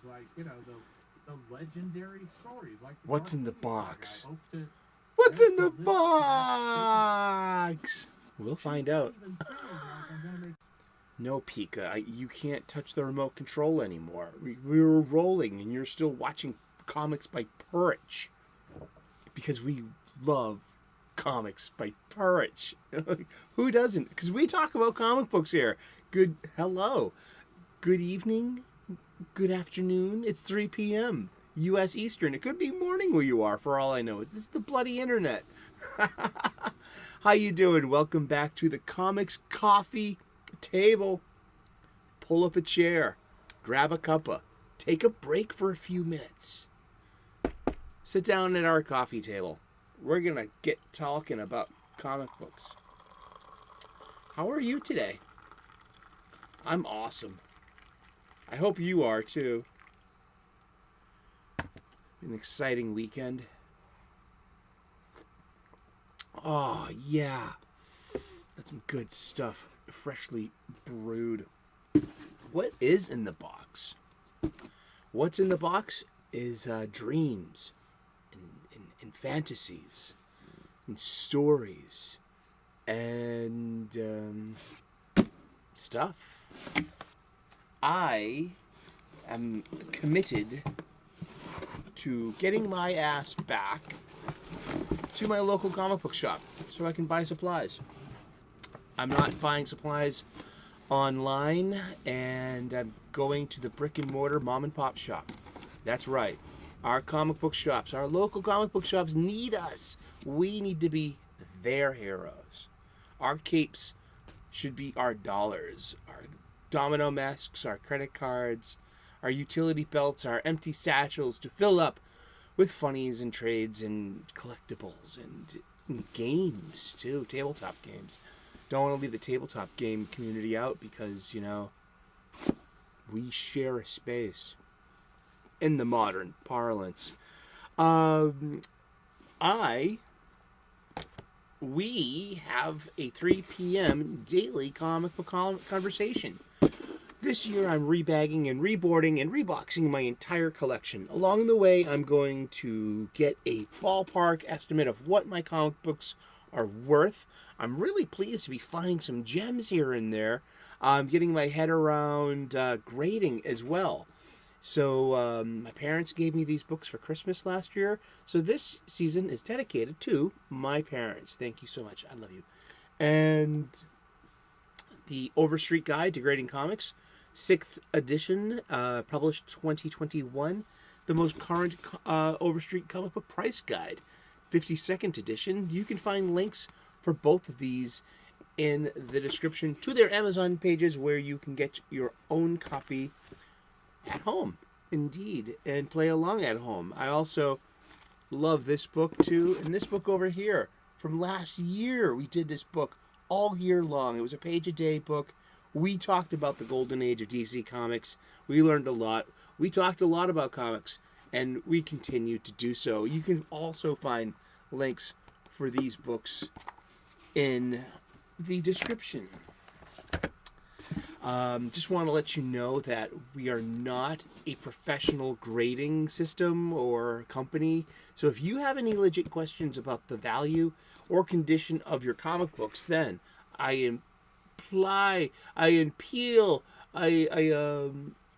like, you know, the legendary stories. Like What's in the box? I hope to, What's in the to box? We'll find out. even say, like, I'm gonna make No, Pika, you can't touch the remote control anymore. We were rolling, and you're still watching Comics by Perch. Because we love Comics by Perch. Who doesn't? Because we talk about comic books here. Hello. Good evening. Good afternoon. It's 3 p.m. U.S. Eastern. It could be morning where you are, for all I know. This is the bloody internet. How you doing? Welcome back to the Comics Coffee Table. Pull up a chair. Grab a cuppa. Take a break for a few minutes. Sit down at our coffee table. We're going to get talking about comic books. How are you today? I'm awesome. I hope you are too. An exciting weekend. Oh, yeah. That's some good stuff. Freshly brewed. What is in the box? What's in the box is dreams and fantasies and stories and stuff. I am committed to getting my ass back to my local comic book shop so I can buy supplies. I'm not buying supplies online, and I'm going to the brick and mortar mom and pop shop. That's right. Our comic book shops, our local comic book shops need us. We need to be their heroes. Our capes should be our dollars, our domino masks, our credit cards, our utility belts, our empty satchels to fill up with funnies and trades and collectibles and games too, tabletop games. Don't want to leave the tabletop game community out because, you know, we share a space in the modern parlance. We have a 3 p.m. daily comic book conversation. This year I'm rebagging and reboarding and reboxing my entire collection. Along the way, I'm going to get a ballpark estimate of what my comic books are worth. I'm really pleased to be finding some gems here and there. I'm getting my head around grading as well. So my parents gave me these books for Christmas last year. So this season is dedicated to my parents. Thank you so much. I love you. And the Overstreet Guide to Grading Comics, 6th edition, published 2021. The most current Overstreet comic book price guide, 52nd edition. You can find links for both of these in the description to their Amazon pages where you can get your own copy at home, indeed, and play along at home. I also love this book too, and this book over here from last year. We did this book all year long. It was a page-a-day book. We talked about the golden age of DC Comics. We learned a lot. We talked a lot about comics, and we continue to do so. You can also find links for these books in the description. Just want to let you know that we are not a professional grading system or company. So if you have any legit questions about the value or condition of your comic books, then I'll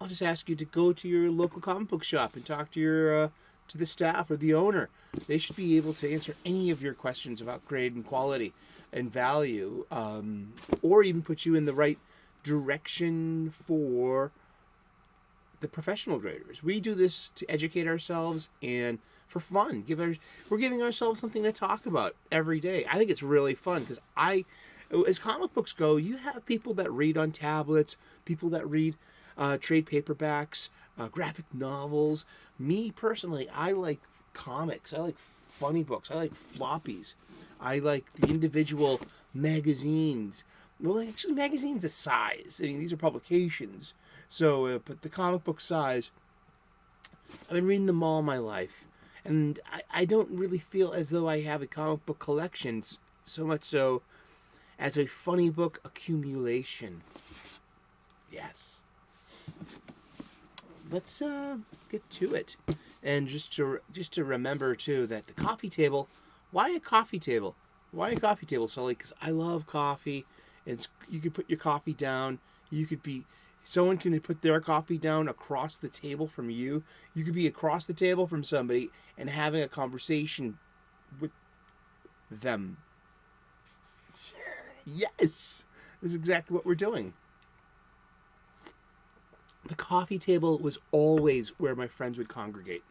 just ask you to go to your local comic book shop and talk to your to the staff or the owner. They should be able to answer any of your questions about grade and quality and value, or even put you in the right direction for the professional graders. We do this to educate ourselves and for fun. We're giving ourselves something to talk about every day. I think it's really fun because as comic books go, you have people that read on tablets, people that read trade paperbacks, graphic novels. Me personally, I like comics. I like funny books. I like floppies. I like the individual magazines. Well, actually, magazines a size. I mean, these are publications. So, but the comic book size, I've been reading them all my life. And I don't really feel as though I have a comic book collection, so much so as a funny book accumulation. Yes. let's get to it. And just to remember too that the coffee table. Why a coffee table? Why a coffee table, Sully? Because I love coffee. And you could put your coffee down. Someone can put their coffee down across the table from you. You could be across the table from somebody and having a conversation with them. Yes, this is exactly what we're doing. The coffee table was always where my friends would congregate.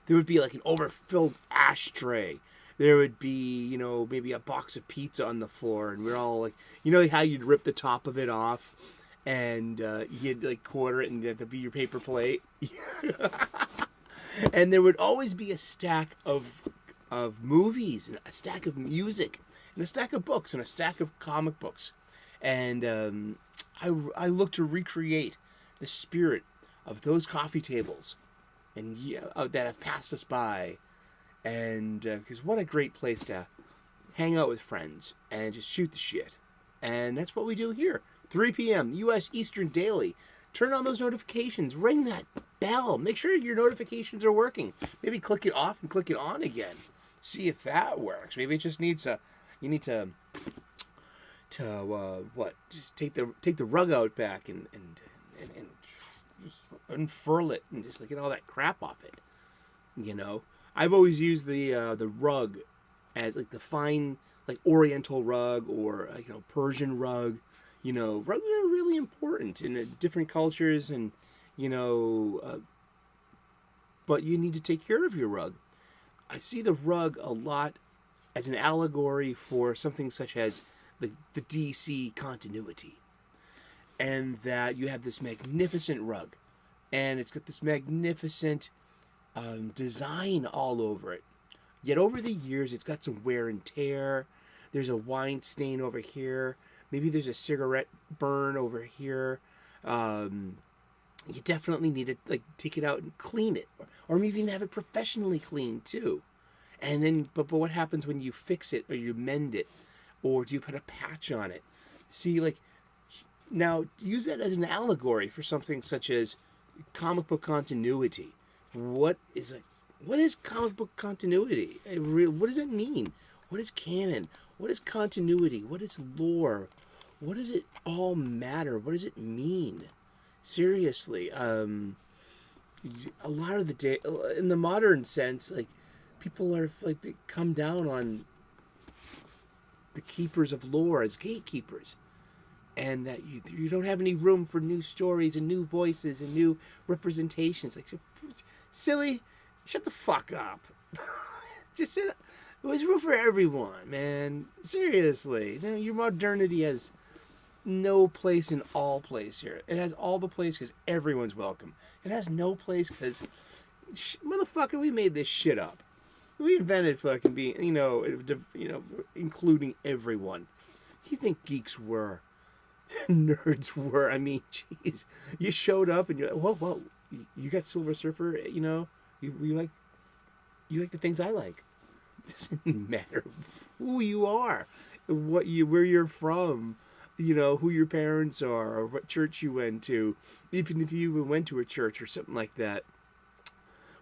There would be like an overfilled ashtray. There would be, maybe a box of pizza on the floor, and we're all like, how you'd rip the top of it off, and you'd like quarter it, and that'd be your paper plate. And there would always be a stack of movies, and a stack of music, and a stack of books, and a stack of comic books. And I look to recreate the spirit of those coffee tables, and that have passed us by. And because what a great place to hang out with friends and just shoot the shit. And that's what we do here. 3 p.m. U.S. Eastern daily. Turn on those notifications. Ring that bell. Make sure your notifications are working. Maybe click it off and click it on again. See if that works. Maybe it just needs you need to just take the rug out back and just unfurl it and just get all that crap off it. I've always used the rug as like the fine Oriental rug or Persian rug. Rugs are really important in different cultures, and but you need to take care of your rug. I see the rug a lot as an allegory for something such as the DC continuity, and that you have this magnificent rug, and it's got this magnificent design all over it. Yet over the years, it's got some wear and tear. There's a wine stain over here. Maybe there's a cigarette burn over here. You definitely need to take it out and clean it, or even have it professionally cleaned too. And then, but what happens when you fix it or you mend it, or do you put a patch on it? See, now use that as an allegory for something such as comic book continuity. What is comic book continuity? What does it mean? What is canon? What is continuity? What is lore? What does it all matter? What does it mean? Seriously, a lot of the day, in the modern sense, people are come down on the keepers of lore as gatekeepers, and that you don't have any room for new stories and new voices and new representations. Silly, shut the fuck up. Just sit. There's room for everyone, man. Seriously, your modernity has no place in all place here. It has all the place because everyone's welcome. It has no place because, motherfucker, we made this shit up. We invented fucking being, including everyone. You think geeks were? Nerds were. I mean, jeez. You showed up and you're like, whoa, you got Silver Surfer, you like the things I like. It doesn't matter who you are, where you're from, who your parents are, or what church you went to, even if you even went to a church or something like that.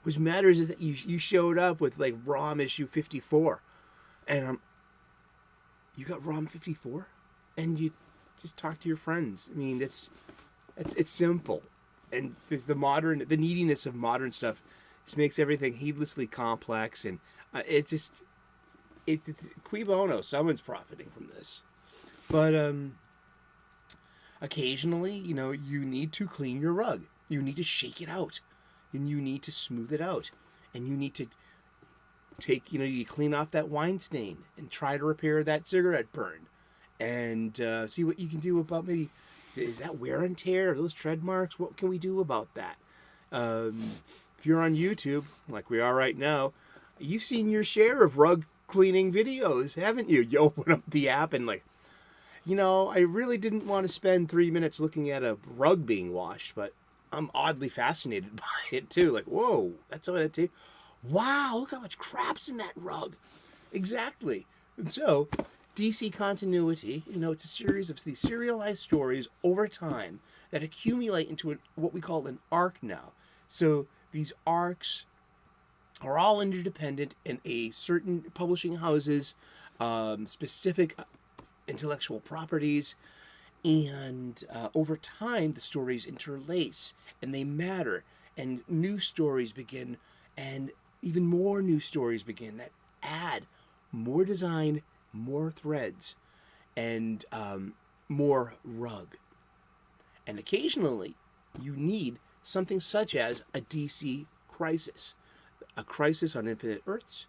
What matters is that you showed up with ROM issue 54, and you got ROM 54, and you just talk to your friends. I mean, it's simple, and the neediness of modern stuff just makes everything heedlessly complex, and it's cui bono. Someone's profiting from this, but occasionally, you need to clean your rug. You need to shake it out, and you need to smooth it out, and you need to you clean off that wine stain and try to repair that cigarette burn, and see what you can do about maybe, is that wear and tear? Are those tread marks? What can we do about that? If you're on YouTube, like we are right now, you've seen your share of rug cleaning videos, haven't you? You open up the app and I really didn't want to spend 3 minutes looking at a rug being washed, but I'm oddly fascinated by it too. Whoa, that's what it takes. Wow, look how much crap's in that rug. Exactly. And so, DC continuity, it's a series of these serialized stories over time that accumulate into what we call an arc now. So these arcs are all interdependent in a certain publishing houses, specific intellectual properties, and over time the stories interlace and they matter, and new stories begin, and even more new stories begin that add more design, more threads, and more rug. And occasionally you need something such as a DC crisis, a crisis on Infinite Earths,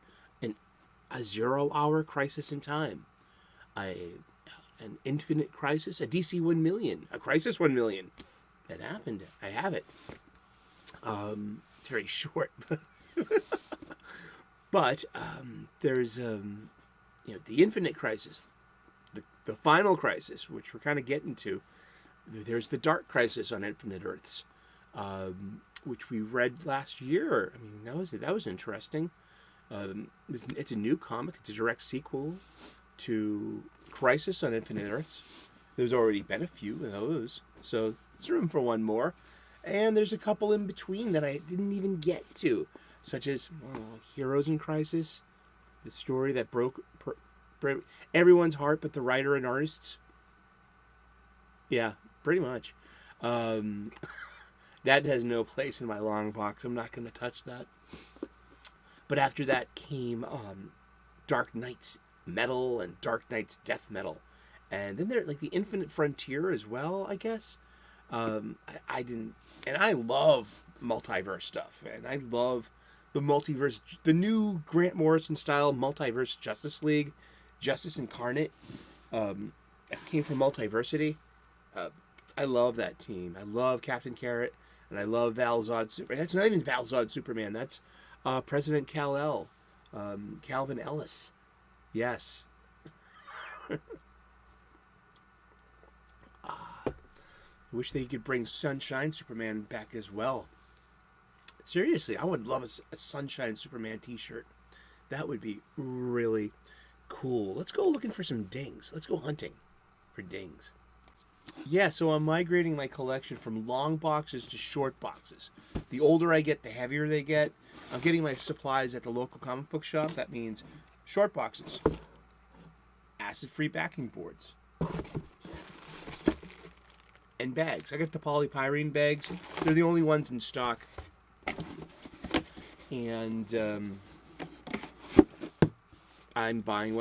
a 0 hour crisis in time, an infinite crisis, a DC 1 million, a crisis 1 million. That happened. I have it. It's very short. But there's, the infinite crisis, the final crisis, which we're kind of getting to. There's the dark crisis on Infinite Earths, which we read last year. I mean, that was interesting. It's a new comic. It's a direct sequel to Crisis on Infinite Earths. There's already been a few of those, so there's room for one more. And there's a couple in between that I didn't even get to, such as Heroes in Crisis, the story that broke everyone's heart but the writer and artists. Yeah, pretty much. That has no place in my long box. I'm not going to touch that. But after that came Dark Knight's Metal and Dark Knight's Death Metal. And then there, like, the Infinite Frontier as well, I guess. I didn't... And I love multiverse stuff. And I love the multiverse... The new Grant Morrison-style multiverse Justice League, Justice Incarnate, that came from Multiversity. I love that team. I love Captain Carrot. And I love Val-Zod Superman. That's not even Val-Zod Superman. That's President Kal-El. Calvin Ellis. Yes. Wish they could bring Sunshine Superman back as well. Seriously, I would love a Sunshine Superman t-shirt. That would be really cool. Let's go looking for some dings. Let's go hunting for dings. Yeah, so I'm migrating my collection from long boxes to short boxes. The older I get, the heavier they get. I'm getting my supplies at the local comic book shop. That means short boxes, acid-free backing boards, and bags. I got the polypyrene bags. They're the only ones in stock. And I'm buying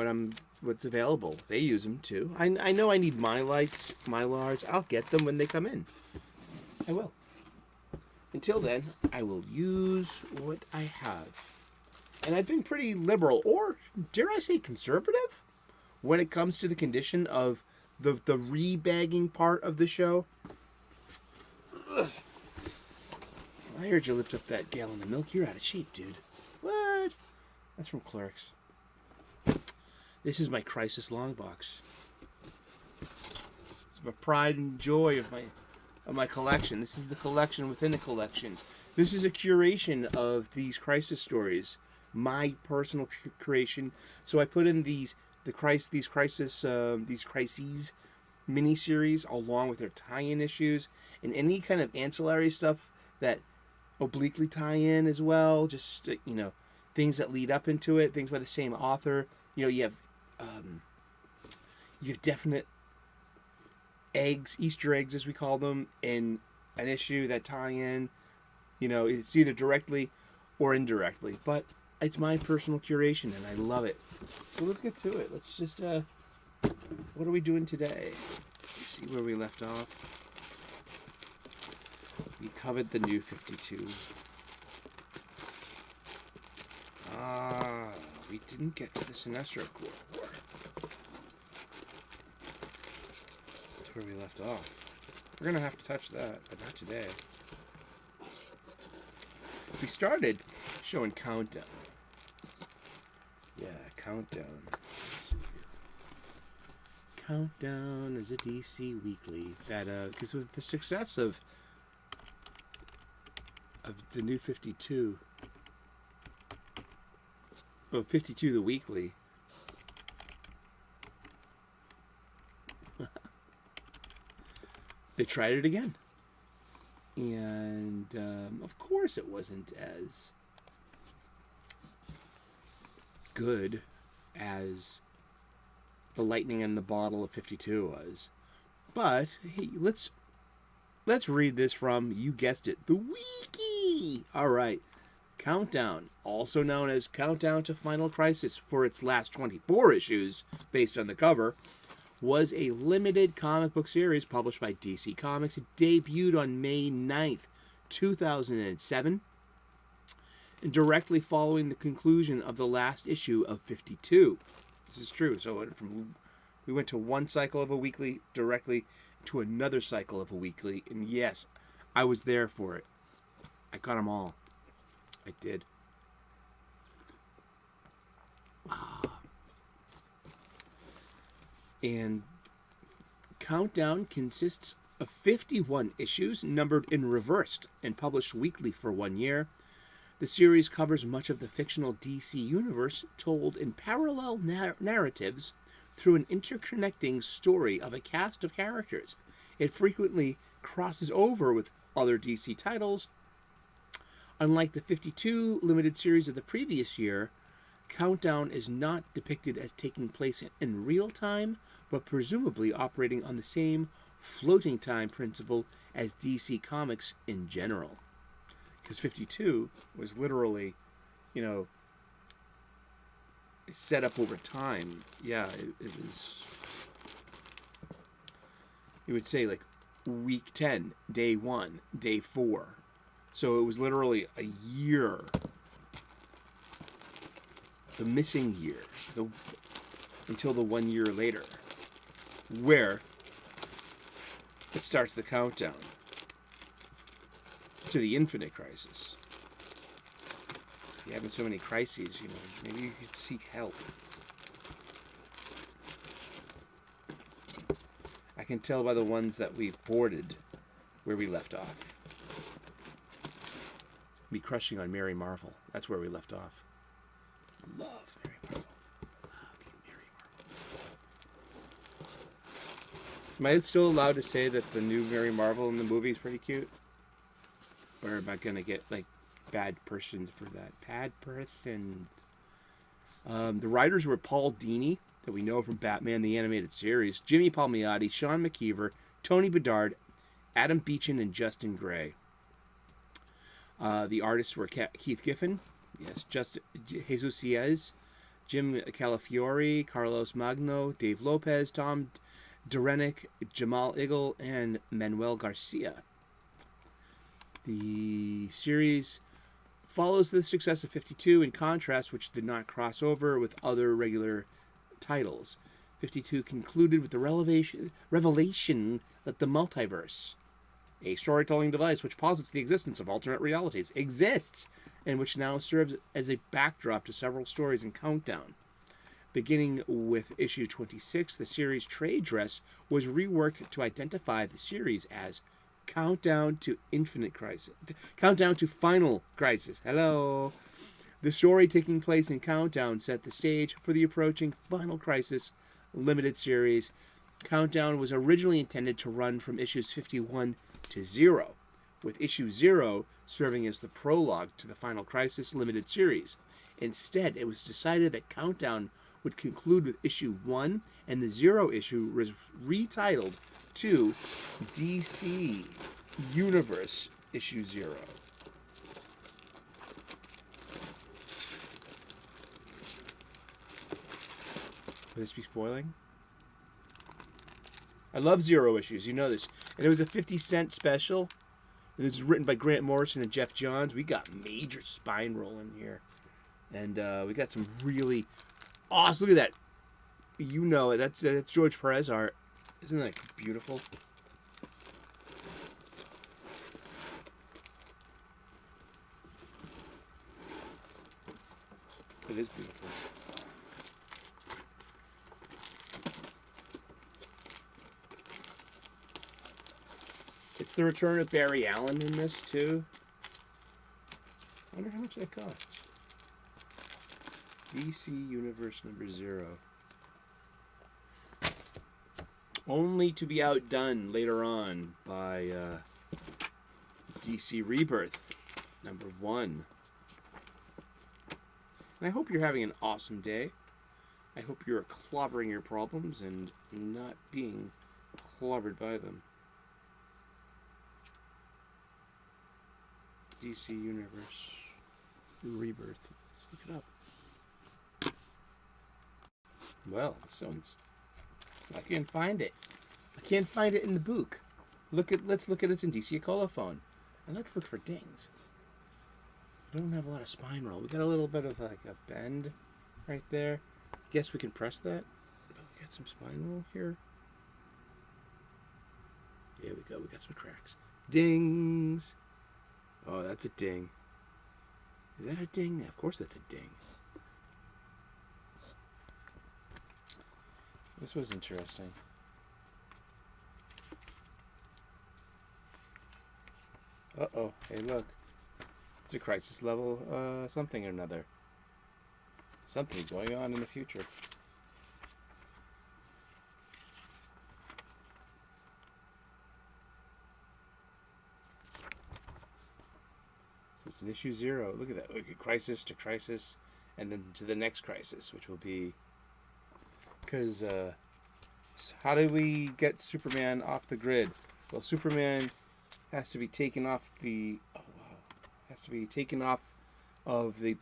what's available. They use them too. I know I need Mylights, Mylars. I'll get them when they come in. I will. Until then, I will use what I have. And I've been pretty liberal, or dare I say conservative, when it comes to the condition of the rebagging part of the show. Ugh. I heard you lift up that gallon of milk. You're out of shape, dude. What? That's from Clerks. This is my Crisis long box. It's my pride and joy of my collection. This is the collection within the collection. This is a curation of these Crisis stories, my personal creation. So I put in these crises miniseries along with their tie-in issues and any kind of ancillary stuff that obliquely tie in as well. Just things that lead up into it, things by the same author. You have definite eggs, Easter eggs as we call them, in an issue that tie in. It's either directly or indirectly, but it's my personal curation and I love it. So let's get to it. Let's just what are we doing today? Let's see where we left off. We covered the New 52. We didn't get to the Sinestro Corps. That's where we left off. We're going to have to touch that, but not today. We started showing Countdown. Yeah, Countdown. Countdown is a DC weekly that, because with the success of the New 52, 52 the weekly, they tried it again. And, of course, it wasn't as good as the lightning in the bottle of 52 was. But, hey, let's read this from, you guessed it, the wiki. All right. Countdown, also known as Countdown to Final Crisis for its last 24 issues, based on the cover, was a limited comic book series published by DC Comics. It debuted on May 9th, 2007, and directly following the conclusion of the last issue of 52. This is true. So we went to one cycle of a weekly directly to another cycle of a weekly, and yes, I was there for it. I got them all. I did. And Countdown consists of 51 issues, numbered in reversed and published weekly for 1 year. The series covers much of the fictional DC universe, told in parallel narratives through an interconnecting story of a cast of characters. It frequently crosses over with other DC titles. Unlike the 52 limited series of the previous year, Countdown is not depicted as taking place in real time, but presumably operating on the same floating time principle as DC Comics in general. Because 52 was literally, set up over time. Yeah, it was, you would say, like, week 10, day 1, day 4. So it was literally a year. The missing year. Until the 1 year later. Where it starts the countdown to the infinite crisis. If you're having so many crises, maybe you could seek help. I can tell by the ones that we've boarded where we left off. Me crushing on Mary Marvel. That's where we left off. Love Mary Marvel. Am I still allowed to say that the new Mary Marvel in the movie is pretty cute? Or am I going to get, bad person for that? Bad person. The writers were Paul Dini, that we know from Batman the Animated Series, Jimmy Palmiotti, Sean McKeever, Tony Bedard, Adam Beechin, and Justin Gray. The artists were Keith Giffen, yes, Jesus Ciez, Jim Calafiore, Carlos Magno, Dave Lopez, Tom Derenick, Jamal Igle, and Manuel Garcia. The series follows the success of 52 in contrast, which did not cross over with other regular titles. 52 concluded with the revelation that the multiverse, a storytelling device which posits the existence of alternate realities, exists, and which now serves as a backdrop to several stories in Countdown. Beginning with issue 26, the series trade dress was reworked to identify the series as Countdown to Infinite Crisis. Countdown to Final Crisis. Hello. The story taking place in Countdown set the stage for the approaching Final Crisis limited series. Countdown was originally intended to run from issues 51 to 0, with issue 0 serving as the prologue to the Final Crisis limited series. Instead, it was decided that Countdown would conclude with issue 1, and the 0 issue was retitled to DC Universe issue 0. Will this be spoiling? I love 0 issues, you know this. And it was a 50-cent special. And it was written by Grant Morrison and Jeff Johns. We got major spine rolling here. And we got some really awesome. Look at that. You know it. That's George Perez art. Isn't that beautiful? It is beautiful. It's the return of Barry Allen in this, too. I wonder how much that costs. DC Universe number 0. only to be outdone later on by DC Rebirth #1. And I hope you're having an awesome day. I hope you're clobbering your problems and not being clobbered by them. DC Universe Rebirth. Let's look it up. Well, I can't find it. I can't find it in the book. Let's look at it in DC Colophone. And let's look for dings. We don't have a lot of spine roll. We got a little bit of like a bend right there. Guess we can press that. But we got some spine roll here. There we go. We got some cracks. Dings. Oh, that's a ding. Is that a ding? Of course that's a ding. This was interesting. Uh-oh. Hey, look. It's a crisis level something or another. Something's going on in the future. So it's an issue 0. Look at that. Look at crisis to crisis, and then to the next crisis, which will be... Because, how do we get Superman off the grid? Well, Superman has to be taken off the... Oh, wow. Has to be taken off of the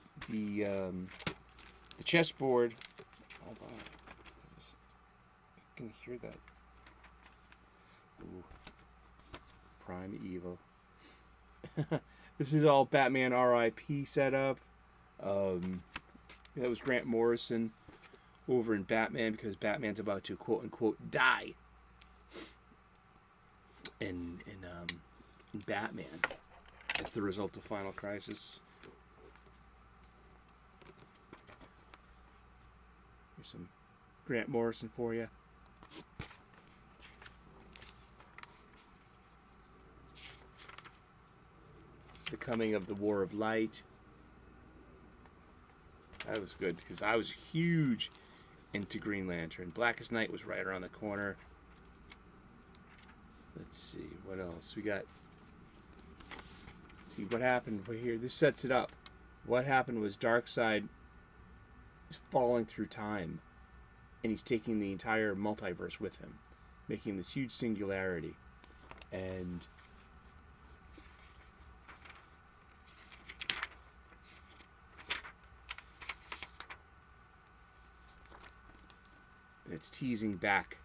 chessboard. Hold on. I can hear that. Ooh. Prime Evil. This is all Batman R.I.P. setup. That was Grant Morrison over in Batman because Batman's about to quote unquote die. In Batman, as the result of Final Crisis. Here's some Grant Morrison for you. The coming of the War of Light. That was good because I was huge into Green Lantern. Blackest Night was right around the corner. Let's see what else we got. See what happened here. This sets it up. What happened was Darkseid is falling through time, and he's taking the entire multiverse with him, making this huge singularity. And it's teasing back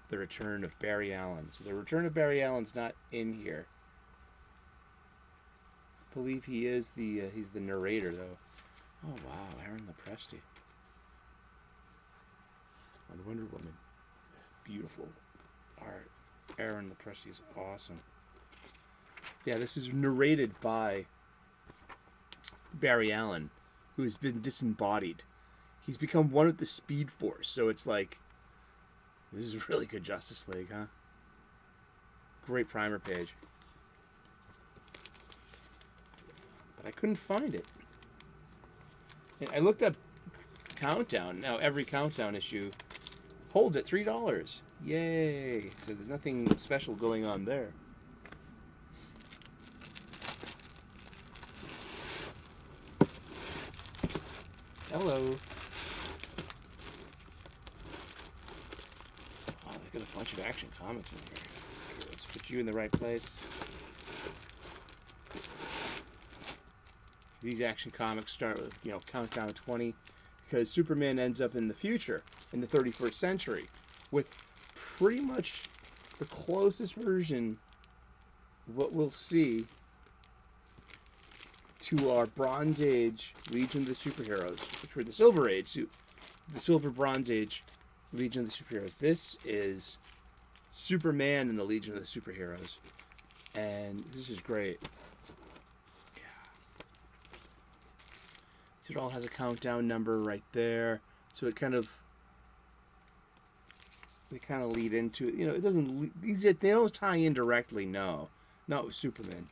the return of Barry Allen. So the return of Barry Allen's not in here. I believe he is he's the narrator though. Oh wow, Aaron Lopresti on Wonder Woman. Beautiful art. Aaron Lopresti is awesome. Yeah, this is narrated by Barry Allen, who has been disembodied. He's become one of the Speed Force, so it's like, this is really good Justice League, huh? Great primer page. But I couldn't find it. And I looked up Countdown. Now every Countdown issue holds at $3. Yay! So there's nothing special going on there. Hello. Got a bunch of Action Comics in here. Here, let's put you in the right place. These Action Comics start with, Countdown 20, because Superman ends up in the future, in the 31st century, with pretty much the closest version of what we'll see to our Bronze Age Legion of the Superheroes, which were the Silver Age, the Silver Bronze Age Legion of the Superheroes. This is Superman in the Legion of the Superheroes. And this is great. Yeah. So it all has a countdown number right there. So they kind of lead into it. It doesn't, they don't tie in directly, no. Not with Superman.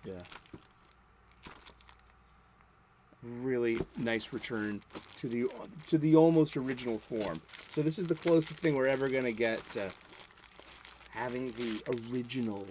Yeah. Really nice return to the almost original form. So this is the closest thing we're ever going to get to having the original,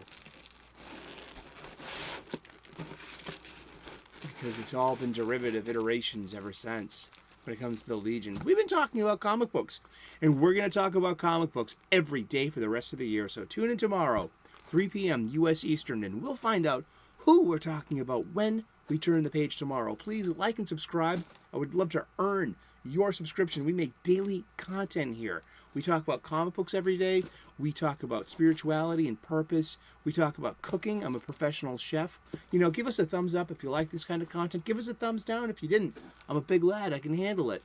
because it's all been derivative iterations ever since when it comes to the Legion. We've been talking about comic books, and we're going to talk about comic books every day for the rest of the year. So tune in tomorrow, 3 p.m. U.S. Eastern, and we'll find out who we're talking about when we turn the page tomorrow. Please like and subscribe. I would love to earn your subscription. We make daily content here. We talk about comic books every day. We talk about spirituality and purpose. We talk about cooking. I'm a professional chef. Give us a thumbs up if you like this kind of content. Give us a thumbs down if you didn't. I'm a big lad. I can handle it.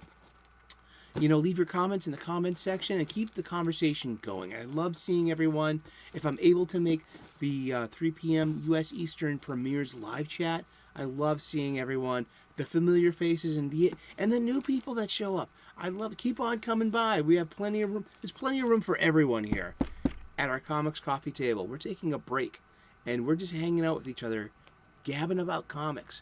Leave your comments in the comments section and keep the conversation going. I love seeing everyone. If I'm able to make the 3 p.m. U.S. Eastern premieres live chat, I love seeing everyone, the familiar faces and the new people that show up. I love it. Keep on coming by. We have plenty of room. There's plenty of room for everyone here at our comics coffee table. We're taking a break, and we're just hanging out with each other, gabbing about comics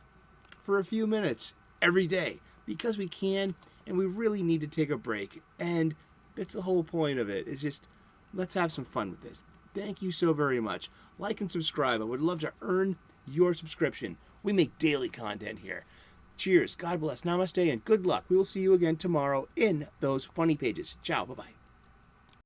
for a few minutes every day because we can, and we really need to take a break. And that's the whole point of it. Is just let's have some fun with this. Thank you so very much. Like and subscribe. I would love to earn your subscription. We make daily content here. Cheers, God bless, namaste, and good luck. We will see you again tomorrow in those funny pages. Ciao, bye-bye.